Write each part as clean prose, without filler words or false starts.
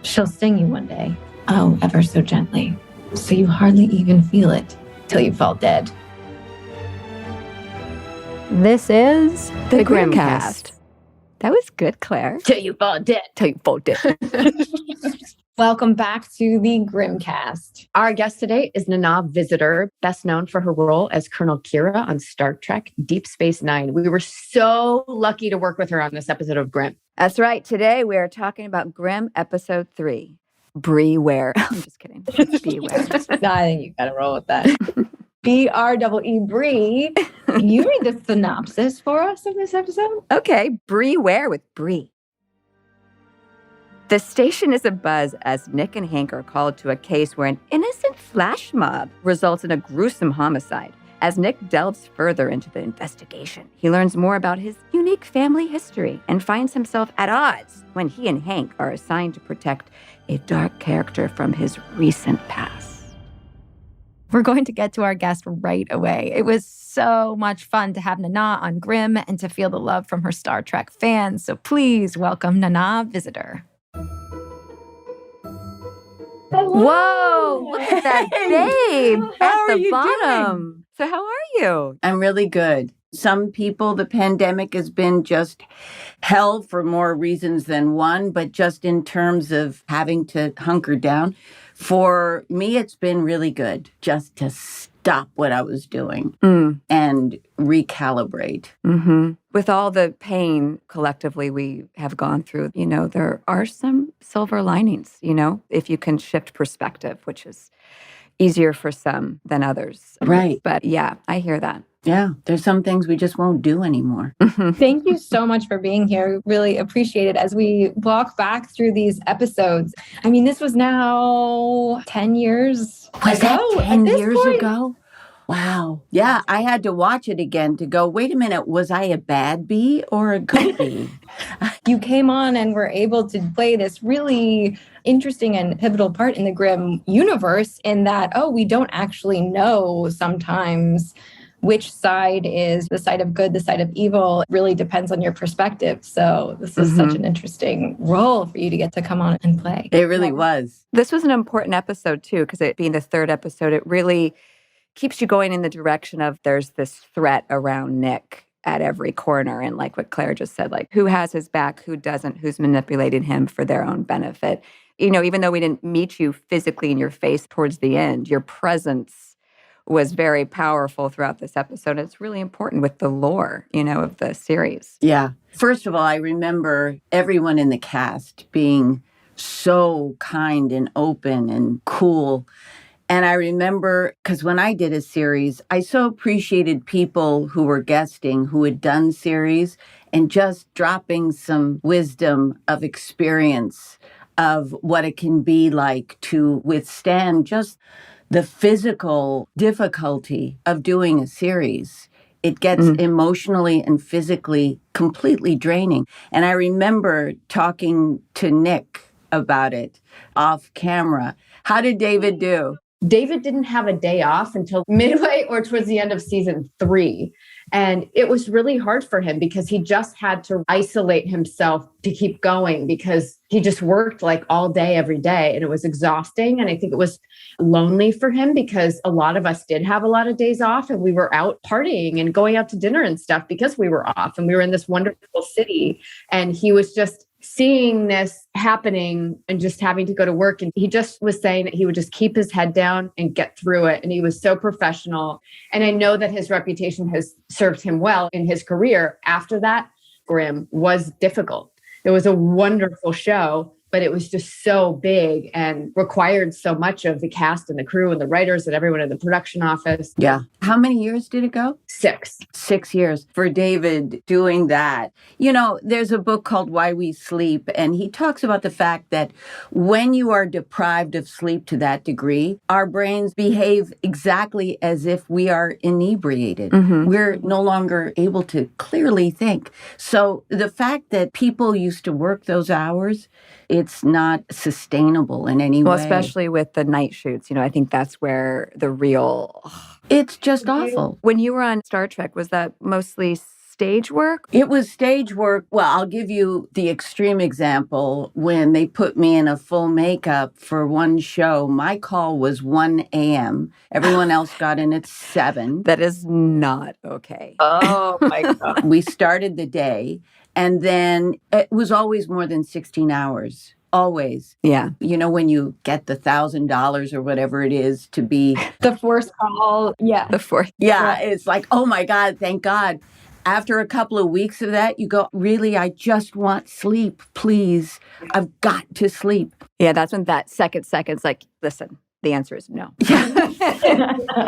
She'll sting you one day. Oh, ever so gently. So you hardly even feel it till you fall dead. This is the Grimmcast. That was good, Claire. Till you fall dead. Till you fall dead. Welcome back to the Grimmcast. Our guest today is Nana Visitor, best known for her role as Colonel Kira on Star Trek Deep Space Nine. We were so lucky to work with her on this episode of Grimm. That's right. Today we are talking about Grimm episode 3, Breeware. I'm just kidding. Beeware. No, I think you got to roll with that. B-R-E-E, Bree. You read the synopsis for us of this episode? Okay, Breeware with Bree. The station is abuzz as Nick and Hank are called to a case where an innocent flash mob results in a gruesome homicide. As Nick delves further into the investigation, he learns more about his unique family history and finds himself at odds when he and Hank are assigned to protect a dark character from his recent past. We're going to get to our guest right away. It was so much fun to have Nana on Grimm and to feel the love from her Star Trek fans. So please welcome Nana Visitor. Hello. Whoa, look at that babe How at are the you bottom. doing? So how are you? I'm really good. Some people, the pandemic has been just hell for more reasons than one, but just in terms of having to hunker down. For me, it's been really good just to stop what I was doing and recalibrate. Mm-hmm. With all the pain collectively we have gone through, there are some silver linings, if you can shift perspective, which is easier for some than others. Right. But yeah, I hear that. Yeah, there's some things we just won't do anymore. Thank you so much for being here. Really appreciate it as we walk back through these episodes. I mean, this was now 10 years Was that ago 10 at this years point. ago? Wow. Yeah, I had to watch it again to go, wait a minute, was I a bad bee or a good bee? You came on and were able to play this really interesting and pivotal part in the Grimm universe in that, we don't actually know sometimes which side is the side of good, the side of evil. It really depends on your perspective. So this is such an interesting role for you to get to come on and play. It really was. This was an important episode too, because it being the third episode, it really keeps you going in the direction of there's this threat around Nick at every corner. And like what Claire just said, like who has his back, who doesn't, who's manipulating him for their own benefit. Even though we didn't meet you physically in your face towards the end, your presence was very powerful throughout this episode. It's really important with the lore, of the series. Yeah. First of all, I remember everyone in the cast being so kind and open and cool. And I remember, because when I did a series, I so appreciated people who were guesting, who had done series, and just dropping some wisdom of experience of what it can be like to withstand just the physical difficulty of doing a series. It gets emotionally and physically completely draining. And I remember talking to Nick about it off camera. How did David do? David didn't have a day off until midway or towards the end of season 3. And it was really hard for him because he just had to isolate himself to keep going because he just worked like all day, every day. And it was exhausting. And I think it was lonely for him because a lot of us did have a lot of days off and we were out partying and going out to dinner and stuff because we were off and we were in this wonderful city. And he was just seeing this happening and just having to go to work. And he just was saying that he would just keep his head down and get through it. And he was so professional. And I know that his reputation has served him well in his career. After that, Grimm was difficult. It was a wonderful show, but it was just so big and required so much of the cast and the crew and the writers and everyone in the production office. Yeah. How many years did it go? 6. 6 years for David doing that. There's a book called Why We Sleep, and he talks about the fact that when you are deprived of sleep to that degree, our brains behave exactly as if we are inebriated. We're no longer able to clearly think. So the fact that people used to work those hours, it's not sustainable in any way. Well, especially with the night shoots, I think that's where the real... It's just awful. When you were on Star Trek, was that mostly stage work? It was stage work. Well, I'll give you the extreme example. When they put me in a full makeup for one show, my call was 1 a.m. Everyone else got in at 7. That is not okay. Oh my God. We started the day, and then it was always more than 16 hours. Always. Yeah. You know, when you get the $1,000 or whatever it is to be. The forced call. Yeah. The fourth. Yeah, it's like, oh my God, thank God. After a couple of weeks of that, you go, really, I just want sleep, please. I've got to sleep. Yeah, that's when that second's like, listen, the answer is no. The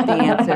answer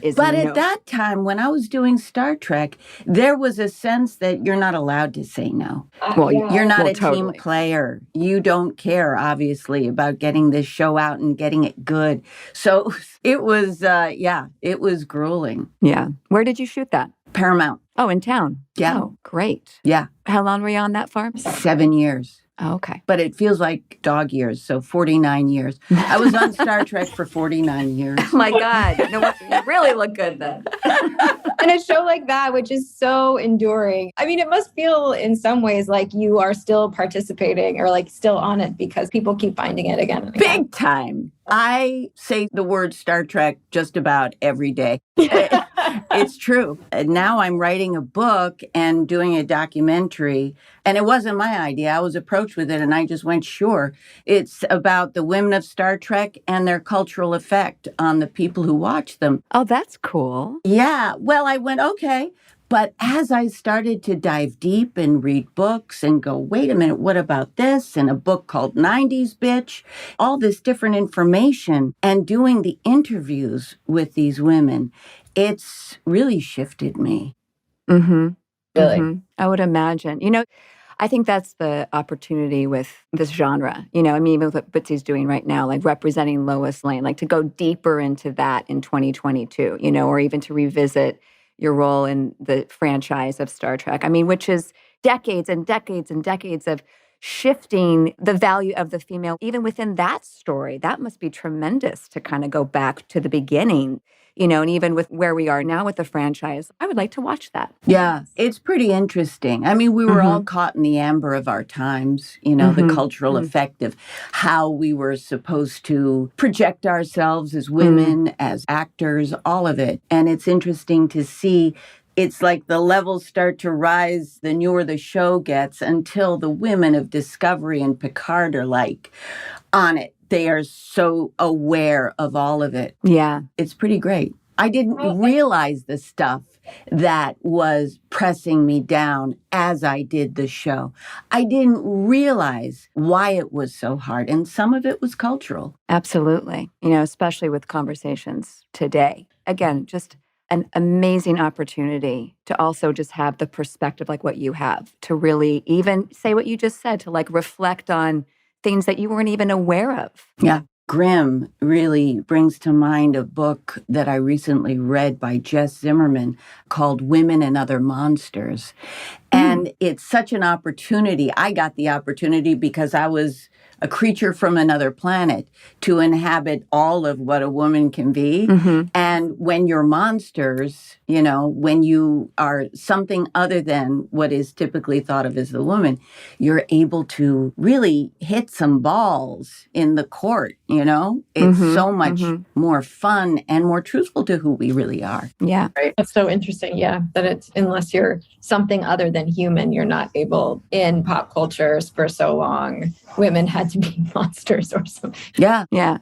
is But no. at that time, when I was doing Star Trek, there was a sense that you're not allowed to say no. Well, You're not a totally. team player. You don't care, obviously, about getting this show out and getting it good. So it was, it was grueling. Yeah. Where did you shoot that? Paramount. Oh, in town. Yeah. Oh, great. Yeah. How long were you on that farm? 7 years. Oh, okay. But it feels like dog years, so 49 years. I was on Star Trek for 49 years. Oh my God. You know what? You really look good then. And a show like that, which is so enduring. I mean, it must feel in some ways like you are still participating or like still on it because people keep finding it again and again. Big time. I say the word Star Trek just about every day. It's true. And now I'm writing a book and doing a documentary. And it wasn't my idea. I was approached with it and I just went, sure. It's about the women of Star Trek and their cultural effect on the people who watch them. Oh, that's cool. Yeah. Well, I went, okay. But as I started to dive deep and read books and go, wait a minute, what about this? And a book called 90s Bitch, all this different information and doing the interviews with these women, it's really shifted me. Mm-hmm. Really? Mm-hmm. I would imagine. You know, I think that's the opportunity with this genre. You know, I mean, even with what Bitsie's doing right now, like representing Lois Lane, like to go deeper into that in 2022, you know, or even to revisit your role in the franchise of Star Trek. I mean, which is decades and decades and decades of shifting the value of the female, even within that story. That must be tremendous to kind of go back to the beginning, you know, and even with where we are now with the franchise, I would like to watch that. Yeah, it's pretty interesting. I mean, we were all caught in the amber of our times, you know, the cultural effect of how we were supposed to project ourselves as women, as actors, all of it. And it's interesting to see. It's like the levels start to rise the newer the show gets until the women of Discovery and Picard are like on it. They are so aware of all of it. Yeah. It's pretty great. I didn't realize the stuff that was pressing me down as I did the show. I didn't realize why it was so hard. And some of it was cultural. Absolutely. You know, especially with conversations today. Again, just an amazing opportunity to also just have the perspective like what you have, to really even say what you just said, to like reflect on things that you weren't even aware of. Yeah. Grimm really brings to mind a book that I recently read by Jess Zimmerman called Women and Other Monsters. And it's such an opportunity. I got the opportunity because I was a creature from another planet to inhabit all of what a woman can be. And when you're monsters, you know, when you are something other than what is typically thought of as the woman, you're able to really hit some balls in the court, you know? It's so much more fun and more truthful to who we really are. Yeah. Right. That's so interesting. Yeah. That it's, unless you're something other than human, you're not able in pop culture for so long. Women had to be monsters or something. Yeah. Yeah.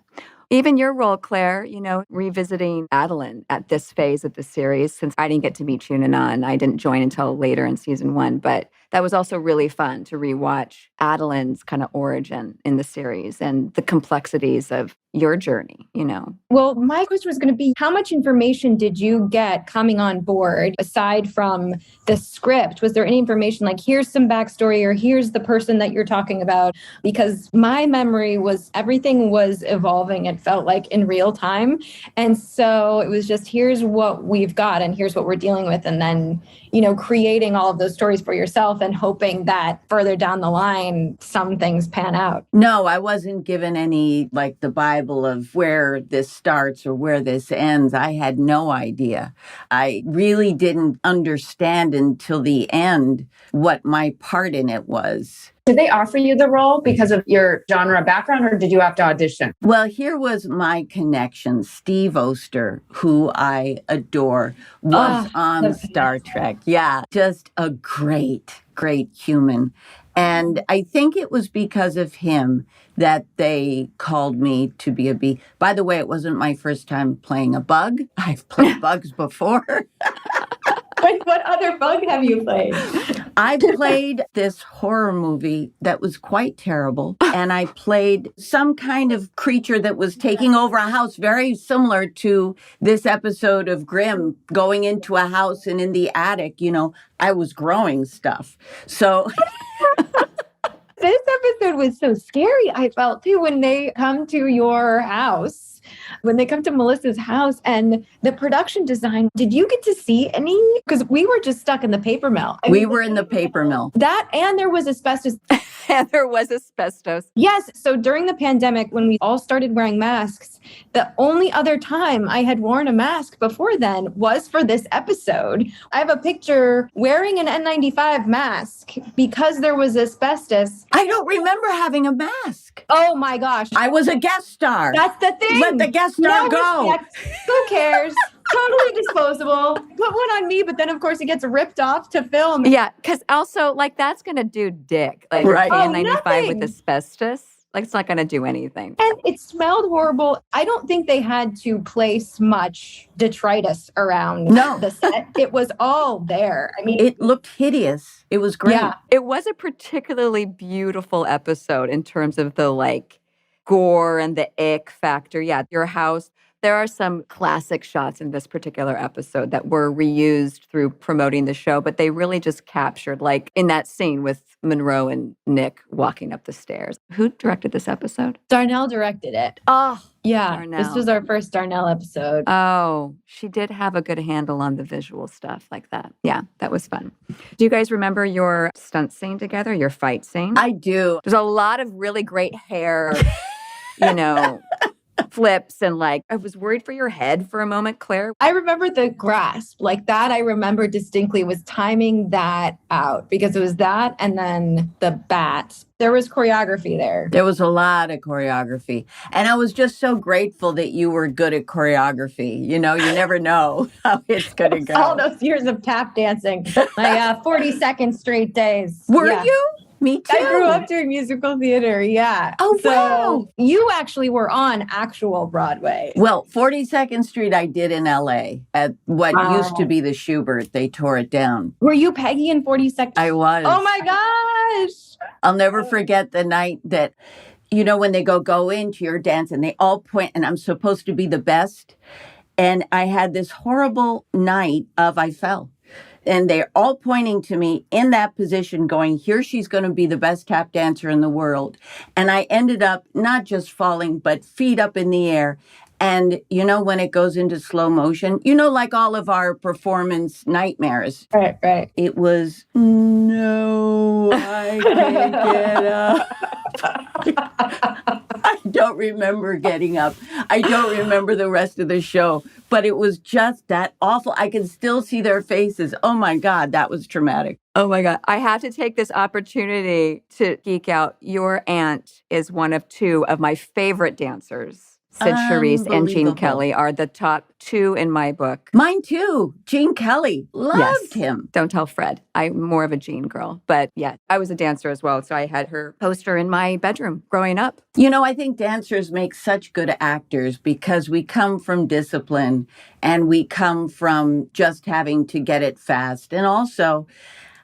Even your role, Claire, you know, revisiting Adeline at this phase of the series, since I didn't get to meet you, Nana, and I didn't join until later in season 1, but that was also really fun to rewatch Adeline's kind of origin in the series and the complexities of your journey, you know. Well, my question was going to be, how much information did you get coming on board aside from the script? Was there any information like, here's some backstory or here's the person that you're talking about? Because my memory was everything was evolving. It felt like in real time. And so it was just, here's what we've got and here's what we're dealing with. And then, you know, creating all of those stories for yourself and hoping that further down the line, some things pan out? No, I wasn't given any, like the Bible of where this starts or where this ends. I had no idea. I really didn't understand until the end what my part in it was. Did they offer you the role because of your genre background, or did you have to audition? Well, here was my connection. Steve Oster, who I adore, was on Star Trek. Yeah, just a great, great human. And I think it was because of him that they called me to be a bee. By the way, it wasn't my first time playing a bug. I've played bugs before. Wait, what other bug have you played? I played this horror movie that was quite terrible. And I played some kind of creature that was taking over a house, very similar to this episode of Grimm, going into a house and in the attic, I was growing stuff. So... This episode was so scary, I felt too, when they come to your house, when they come to Melissa's house, and the production design. Did you get to see any? Because we were just stuck in the paper mill. We were in the paper mill. That, and there was asbestos. And there was asbestos. Yes. So during the pandemic, when we all started wearing masks, the only other time I had worn a mask before then was for this episode. I have a picture wearing an N95 mask because there was asbestos. I don't remember having a mask. Oh my gosh. I was a guest star. That's the thing. Let the guest star go. Respect. Who cares? Totally disposable. Put one on me, but then of course it gets ripped off to film. Yeah, because also that's going to do dick. Like right. N95 with asbestos. Like it's not going to do anything. And it smelled horrible. I don't think they had to place much detritus around the set. It was all there. I mean, it looked hideous. It was great. Yeah. It was a particularly beautiful episode in terms of the gore and the ick factor. Yeah, your house. There are some classic shots in this particular episode that were reused through promoting the show, but they really just captured, like in that scene with Monroe and Nick walking up the stairs. Who directed this episode? Darnell directed it. Oh, yeah. Darnell. This was our first Darnell episode. Oh, she did have a good handle on the visual stuff like that. Yeah, that was fun. Do you guys remember your stunt scene together, your fight scene? I do. There's a lot of really great hair, flips, and I was worried for your head for a moment, Claire. I remember the grasp, that I remember distinctly was timing that out, because it was that and then the bat. There was choreography there. There was a lot of choreography. And I was just so grateful that you were good at choreography. You never know how it's going to go. All those years of tap dancing, my 42nd straight days. Were you? Me too. I grew up doing musical theater, yeah. Oh, so wow. You actually were on actual Broadway. Well, 42nd Street I did in L.A. at what used to be the Schubert. They tore it down. Were you Peggy in 42nd? I was. Oh, my gosh. I'll never forget the night that, when they go into your dance and they all point, and I'm supposed to be the best. And I had this horrible night of I fell. And they're all pointing to me in that position going, here she's going to be the best tap dancer in the world. And I ended up not just falling, but feet up in the air. And, when it goes into slow motion, like all of our performance nightmares. Right. It was, no, I can't get up. I don't remember getting up. I don't remember the rest of the show. But it was just that awful. I can still see their faces. Oh, my God, that was traumatic. Oh, my God. I have to take this opportunity to geek out. Your aunt is one of two of my favorite dancers. Sid Charisse and Gene Kelly are the top two in my book. Mine too. Gene Kelly. Loved him. Don't tell Fred. I'm more of a Gene girl. But yeah, I was a dancer as well. So I had her poster in my bedroom growing up. I think dancers make such good actors because we come from discipline and we come from just having to get it fast. And also,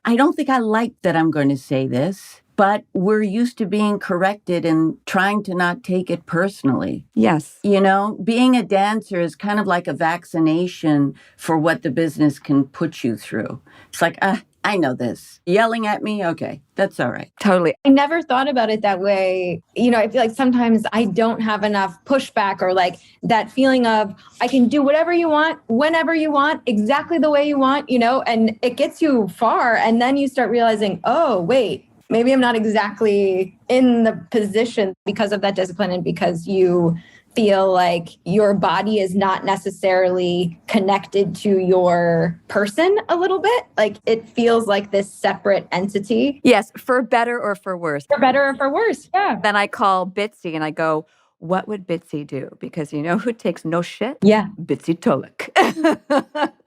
I don't think I like that I'm going to say this, but we're used to being corrected and trying to not take it personally. Yes. Being a dancer is kind of like a vaccination for what the business can put you through. It's like, I know this. Yelling at me? Okay, that's all right. Totally. I never thought about it that way. I feel like sometimes I don't have enough pushback or like that feeling of I can do whatever you want, whenever you want, exactly the way you want, and it gets you far. And then you start realizing, oh, wait, maybe I'm not exactly in the position because of that discipline and because you feel like your body is not necessarily connected to your person a little bit. Like it feels like this separate entity. Yes, for better or for worse. For better or for worse, yeah. Then I call Bitsie and I go, what would Bitsie do? Because you know who takes no shit? Yeah. Bitsie Tulloch.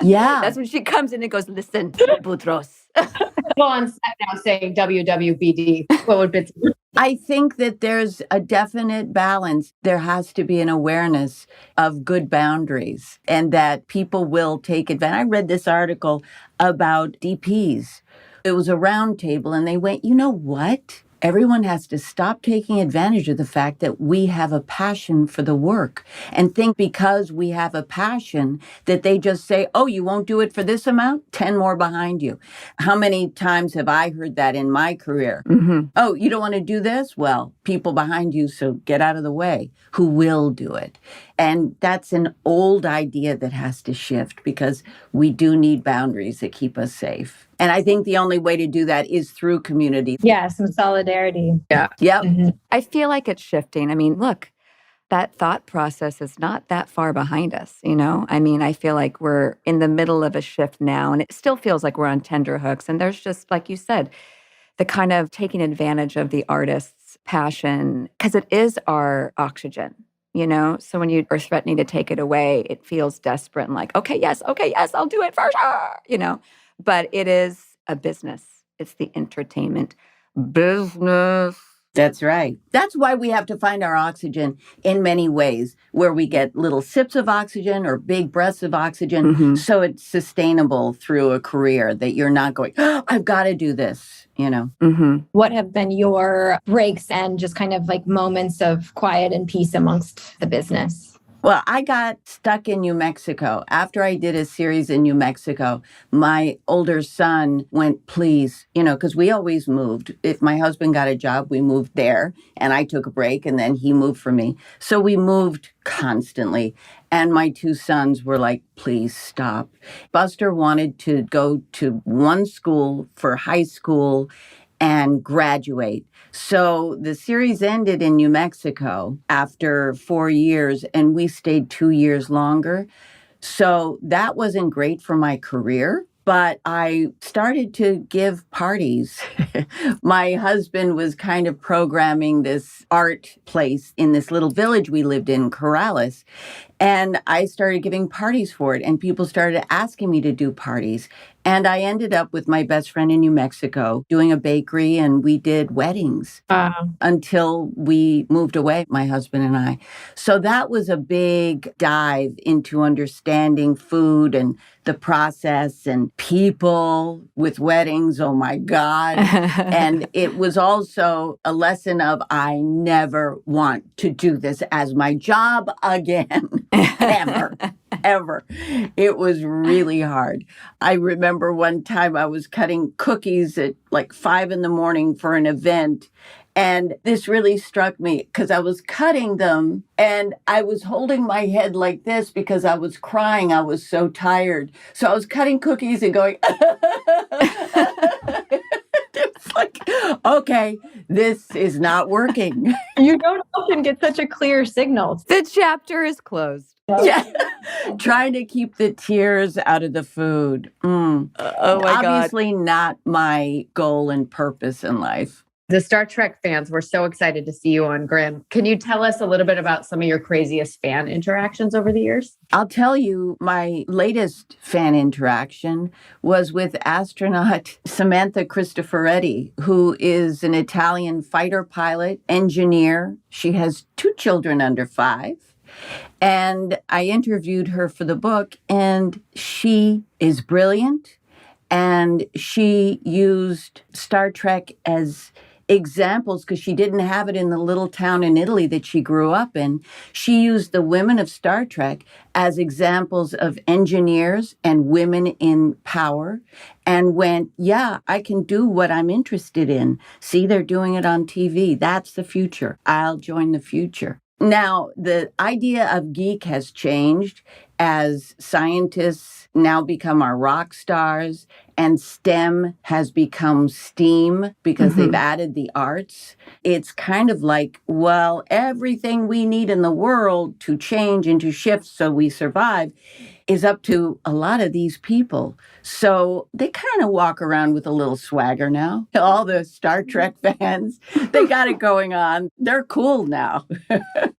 Yeah. That's when she comes in and goes, listen, Boutros. Go on set now saying WWBD. What would Bitsie do? I think that there's a definite balance. There has to be an awareness of good boundaries and that people will take advantage. I read this article about DPs. It was a round table and they went, you know what? Everyone has to stop taking advantage of the fact that we have a passion for the work and think because we have a passion that they just say, oh, you won't do it for this amount? 10 more behind you. How many times have I heard that in my career? Mm-hmm. Oh, you don't want to do this? Well, people behind you, so get out of the way, who will do it. And that's an old idea that has to shift because we do need boundaries that keep us safe. And I think the only way to do that is through community. Yeah, some solidarity. Yeah. Yep. Mm-hmm. I feel like it's shifting. I mean, look, that thought process is not that far behind us, I mean, I feel like we're in the middle of a shift now, and it still feels like we're on tenterhooks. And there's just, like you said, the kind of taking advantage of the artist's passion, because it is our oxygen, So when you are threatening to take it away, it feels desperate and like, okay, yes, I'll do it for sure, But it is a business. It's the entertainment business. That's right. That's why we have to find our oxygen in many ways, where we get little sips of oxygen or big breaths of oxygen. Mm-hmm. So it's sustainable through a career that you're not going, oh, I've got to do this, Mm-hmm. What have been your breaks and just kind of like moments of quiet and peace amongst the business? Well, I got stuck in New Mexico. After I did a series in New Mexico, my older son went, please, because we always moved. If my husband got a job, we moved there and I took a break and then he moved for me. So we moved constantly. And my two sons were like, please stop. Buster wanted to go to one school for high school and graduate. So the series ended in New Mexico after 4 years, and we stayed 2 years longer. So that wasn't great for my career, but I started to give parties. My husband was kind of programming this art place in this little village we lived in, Corrales. And I started giving parties for it, and people started asking me to do parties. And I ended up with my best friend in New Mexico doing a bakery, and we did weddings until we moved away, my husband and I. So that was a big dive into understanding food and the process and people with weddings. Oh, my God. And it was also a lesson of I never want to do this as my job again. Ever. It was really hard. I remember one time I was cutting cookies at like 5 a.m. for an event. And this really struck me because I was cutting them and I was holding my head like this because I was crying. I was so tired. So I was cutting cookies and going, it's like, okay, this is not working. You don't often get such a clear signal. The chapter is closed. Yeah. Trying to keep the tears out of the food. Oh my God. Obviously not my goal and purpose in life. The Star Trek fans were so excited to see you on Grimm. Can you tell us a little bit about some of your craziest fan interactions over the years? I'll tell you, my latest fan interaction was with astronaut Samantha Cristoforetti, who is an Italian fighter pilot, engineer. She has 2 children under 5. And I interviewed her for the book, and she is brilliant. And she used Star Trek as examples, because she didn't have it in the little town in Italy that she grew up in. She used the women of Star Trek as examples of engineers and women in power, and went, yeah, I can do what I'm interested in. See, they're doing it on TV. That's the future. I'll join the future. Now, the idea of geek has changed as scientists now become our rock stars, and STEM has become STEAM because they've added the arts. It's kind of like, well, everything we need in the world to change and to shift so we survive is up to a lot of these people. So they kind of walk around with a little swagger now. All the Star Trek fans, they got it going on. They're cool now.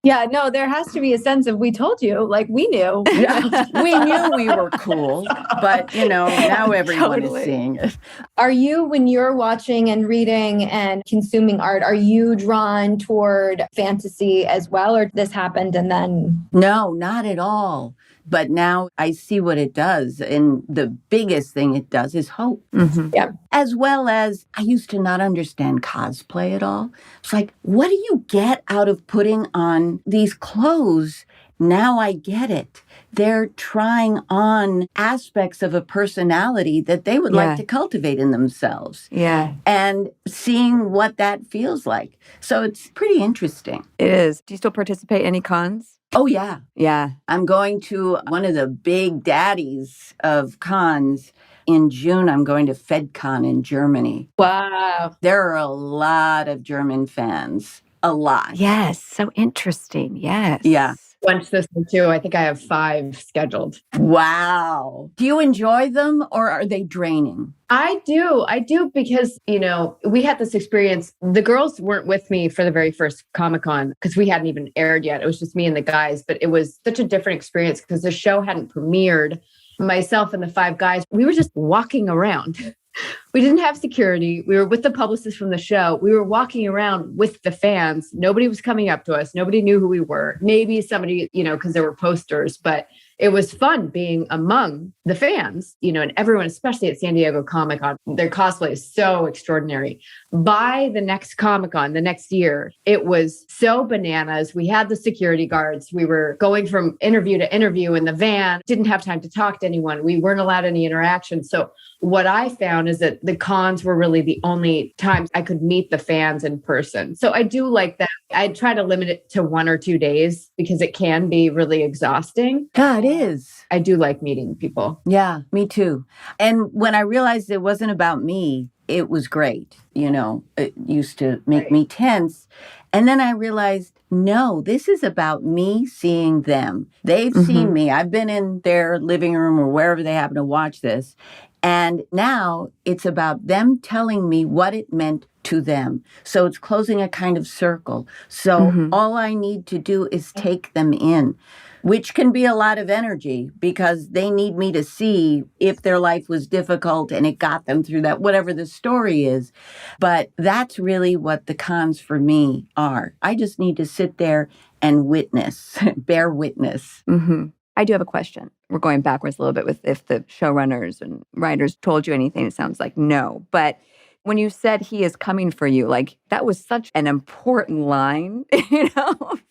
Yeah, no, there has to be a sense of, we told you, like we knew. Yeah, we knew we were cool, but now everyone is seeing it. Are you, when you're watching and reading and consuming art, are you drawn toward fantasy as well? Or this happened and then? No, not at all. But now I see what it does. And the biggest thing it does is hope. Yeah. As well as, I used to not understand cosplay at all. It's like, what do you get out of putting on these clothes? Now I get it. They're trying on aspects of a personality that they would like to cultivate in themselves. Yeah. And seeing what that feels like. So it's pretty interesting. It is. Do you still participate in any cons? Oh, yeah. Yeah. I'm going to one of the big daddies of cons. In June, I'm going to FedCon in Germany. Wow. There are a lot of German fans. A lot. Yes. So interesting. Yes. Yeah. Lunch this one too. I think I have 5 scheduled. Wow. Do you enjoy them or are they draining? I do because, we had this experience. The girls weren't with me for the very first Comic-Con because we hadn't even aired yet. It was just me and the guys, but it was such a different experience because the show hadn't premiered. Myself and the 5 guys, we were just walking around. We didn't have security. We were with the publicist from the show. We were walking around with the fans. Nobody was coming up to us. Nobody knew who we were. Maybe somebody, because there were posters, but it was fun being among the fans, and everyone, especially at San Diego Comic-Con, their cosplay is so extraordinary. By the next Comic-Con, the next year, it was so bananas. We had the security guards. We were going from interview to interview in the van, didn't have time to talk to anyone. We weren't allowed any interaction. So what I found is that the cons were really the only times I could meet the fans in person. So I do like that. I try to limit it to 1 or 2 days because it can be really exhausting. Yeah, it is. I do like meeting people. Yeah, me too. And when I realized it wasn't about me, it was great. It used to make me tense. And then I realized, no, this is about me seeing them. They've seen me. I've been in their living room or wherever they happen to watch this. And now it's about them telling me what it meant to them. So it's closing a kind of circle. So all I need to do is take them in, which can be a lot of energy because they need me to see if their life was difficult and it got them through that, whatever the story is. But that's really what the cons for me are. I just need to sit there and witness, bear witness. I do have a question. We're going backwards a little bit with if the showrunners and writers told you anything. It sounds like no. But when you said he is coming for you, like that was such an important line,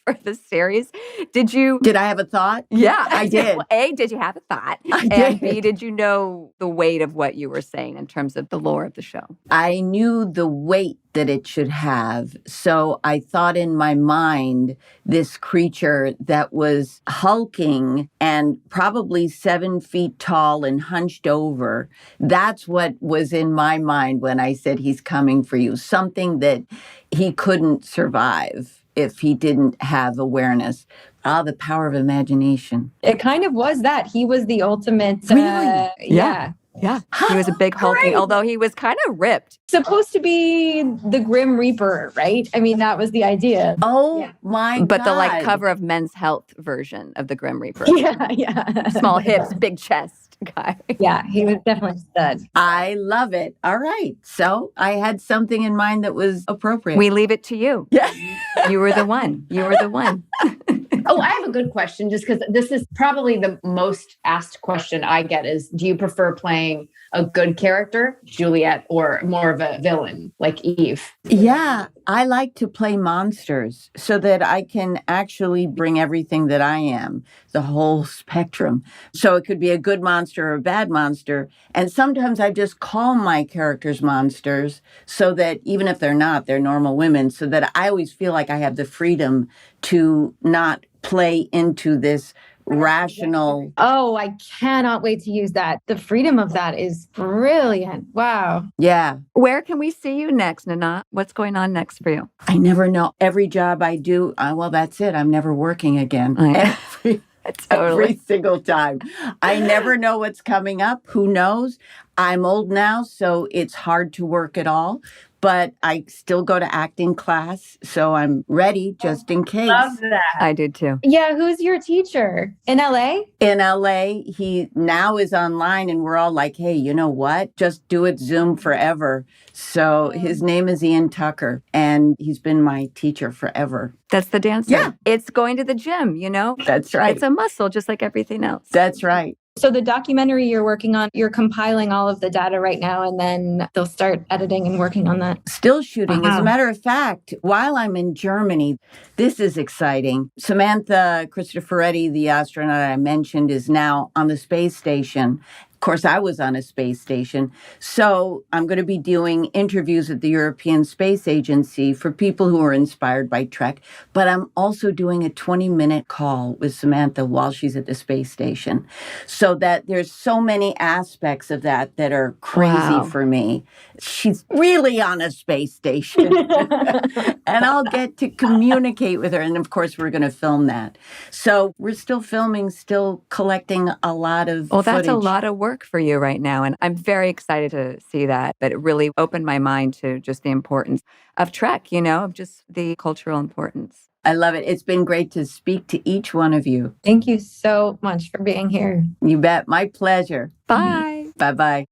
for the series. Did I have a thought? Yeah, I did. Well, A, did you have a thought? I And did. B, did you know the weight of what you were saying in terms of the lore of the show? I knew the weight that it should have. So I thought in my mind, this creature that was hulking and probably 7 feet tall and hunched over. That's what was in my mind when I said he's coming for you. Something that he couldn't survive if he didn't have awareness. The power of imagination. It kind of was that. He was the ultimate. Really? Yeah. Yeah. He was a big hulking, although he was kind of ripped. Supposed to be the Grim Reaper, right? I mean, that was the idea. Oh my God. But the cover of Men's Health version of the Grim Reaper. Yeah. Small hips, big chest guy. Yeah, he was definitely stud. I love it. All right. So I had something in mind that was appropriate. We leave it to you. Yeah. You were the one. You were the one. Oh, I have a good question, just because this is probably the most asked question I get is, do you prefer playing a good character, Juliet, or more of a villain like Eve? Yeah, I like to play monsters so that I can actually bring everything that I am, the whole spectrum. So it could be a good monster or a bad monster. And sometimes I just call my characters monsters so that even if they're not, they're normal women, so that I always feel like I have the freedom to not play into this rational. Oh, I cannot wait to use that. The freedom of that is brilliant. Wow. Yeah. Where can we see you next, Nana? What's going on next for you? I never know. Every job I do, well, that's it. I'm never working again. Every single time. I never know what's coming up. Who knows? I'm old now, so it's hard to work at all. But I still go to acting class, so I'm ready just in case. Love that. I did too. Yeah, who's your teacher? In LA? In LA, he now is online, and we're all like, hey, you know what? Just do it Zoom forever. So his name is Ian Tucker, and he's been my teacher forever. That's the dancer. Yeah. It's going to the gym, That's right. It's a muscle just like everything else. That's right. So the documentary you're working on, you're compiling all of the data right now, and then they'll start editing and working on that. Still shooting. As Wow. a matter of fact, while I'm in Germany, this is exciting. Samantha Cristoforetti, the astronaut I mentioned, is now on the space station. Of course, I was on a space station. So I'm going to be doing interviews at the European Space Agency for people who are inspired by Trek. But I'm also doing a 20-minute call with Samantha while she's at the space station. So that there's so many aspects of that are crazy for me. She's really on a space station. And I'll get to communicate with her. And of course, we're going to film that. So we're still filming, still collecting a lot of Well, that's a footage. lot of work for you right now. And I'm very excited to see that. But it really opened my mind to just the importance of Trek, of just the cultural importance. I love it. It's been great to speak to each one of you. Thank you so much for being here. You bet. My pleasure. Bye. Bye-bye.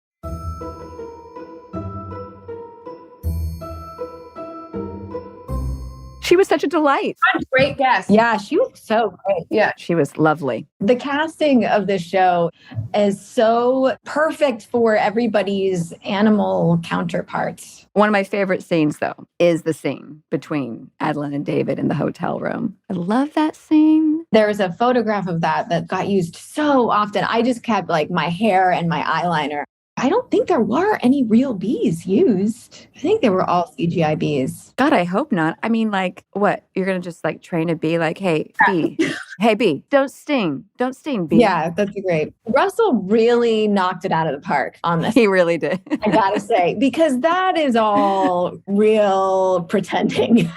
She was such a delight. Great guest. Yeah, she was so great. Yeah. She was lovely. The casting of this show is so perfect for everybody's animal counterparts. One of my favorite scenes, though, is the scene between Adeline and David in the hotel room. I love that scene. There's a photograph of that got used so often. I just kept my hair and my eyeliner. I don't think there were any real bees used. I think they were all CGI bees. God, I hope not. I mean, what? You're going to just train a bee hey, bee. Hey, bee, don't sting. Don't sting, bee. Yeah, that's great. Russell really knocked it out of the park on this. He really did. I gotta say, because that is all real pretending.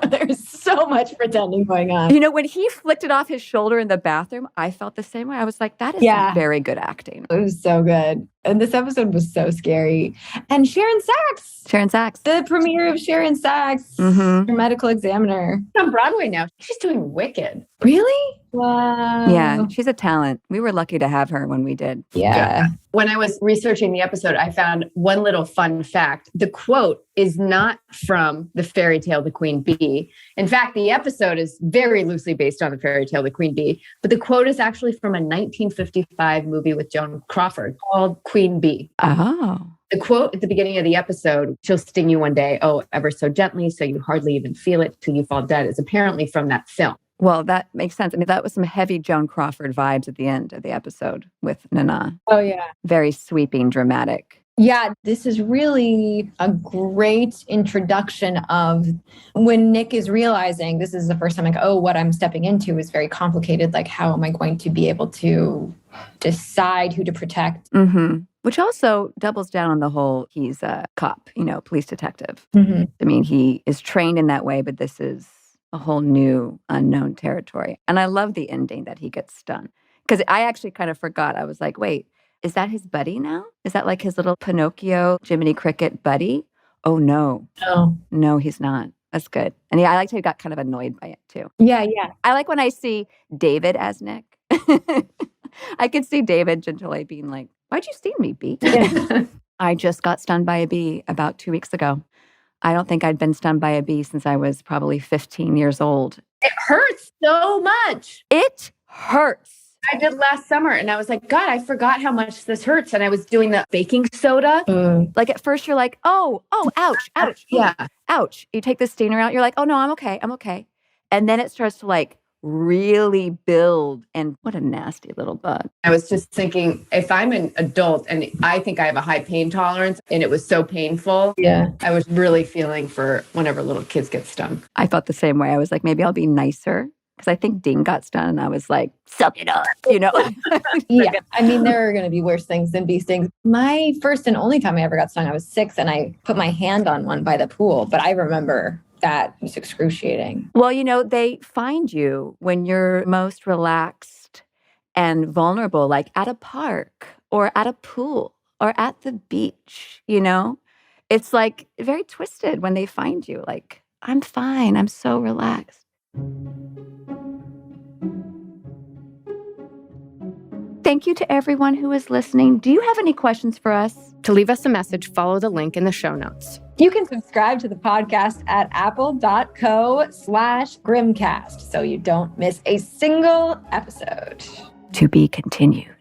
There's so much pretending going on. When he flicked it off his shoulder in the bathroom, I felt the same way. I was like, that is some very good acting. It was so good. And this episode was so scary. And Sharon Sachs. The premiere of Sharon Sachs, her medical examiner. On Broadway now. She's doing Wicked. Really? Wow. Yeah, she's a talent. We were lucky to have her when we did. Yeah. When I was researching the episode, I found one little fun fact. The quote is not from the fairy tale The Queen Bee. In fact, the episode is very loosely based on the fairy tale The Queen Bee, but the quote is actually from a 1955 movie with Joan Crawford called Queen Bee. Oh. The quote at the beginning of the episode, she'll sting you one day, oh, ever so gently, so you hardly even feel it till you fall dead, is apparently from that film. Well, that makes sense. I mean, that was some heavy Joan Crawford vibes at the end of the episode with Nana. Oh, yeah. Very sweeping, dramatic. Yeah, this is really a great introduction of when Nick is realizing this is the first time what I'm stepping into is very complicated. How am I going to be able to decide who to protect? Mm-hmm. Which also doubles down on the whole, he's a cop, police detective. Mm-hmm. I mean, he is trained in that way, but this is a whole new unknown territory. And I love the ending that he gets stunned. Because I actually kind of forgot. I was like, wait, is that his buddy now? Is that his little Pinocchio, Jiminy Cricket buddy? Oh, no. Oh. No, he's not. That's good. And I liked how he got kind of annoyed by it, too. Yeah, yeah. I like when I see David as Nick. I could see David Gentile being like, why'd you sting me, bee? Yeah. I just got stung by a bee about 2 weeks ago. I don't think I'd been stung by a bee since I was probably 15 years old. It hurts so much. It hurts. I did last summer and I was like, God, I forgot how much this hurts. And I was doing the baking soda. Like at first you're like, oh, ouch, ouch. Yeah. Ouch. You take the stinger out. You're like, oh no, I'm okay. And then it starts to like really build. And what a nasty little bug. I was just thinking, if I'm an adult and I think I have a high pain tolerance and it was so painful. Yeah. I was really feeling for whenever little kids get stung. I felt the same way. I was like, maybe I'll be nicer. Because I think Dean got stung and I was like, suck it up, you know? Yeah. I mean, there are going to be worse things than bee stings. My first and only time I ever got stung, I was 6 and I put my hand on one by the pool. But I remember that was excruciating. Well, you know, they find you when you're most relaxed and vulnerable, like at a park or at a pool or at the beach, you know? It's like very twisted when they find you. Like, I'm fine. I'm so relaxed. Thank you to everyone who is listening. Do you have any questions for us? To leave us a message, follow the link in the show notes. You can subscribe to the podcast at apple.co/Grimmcast so you don't miss a single episode. To be continued.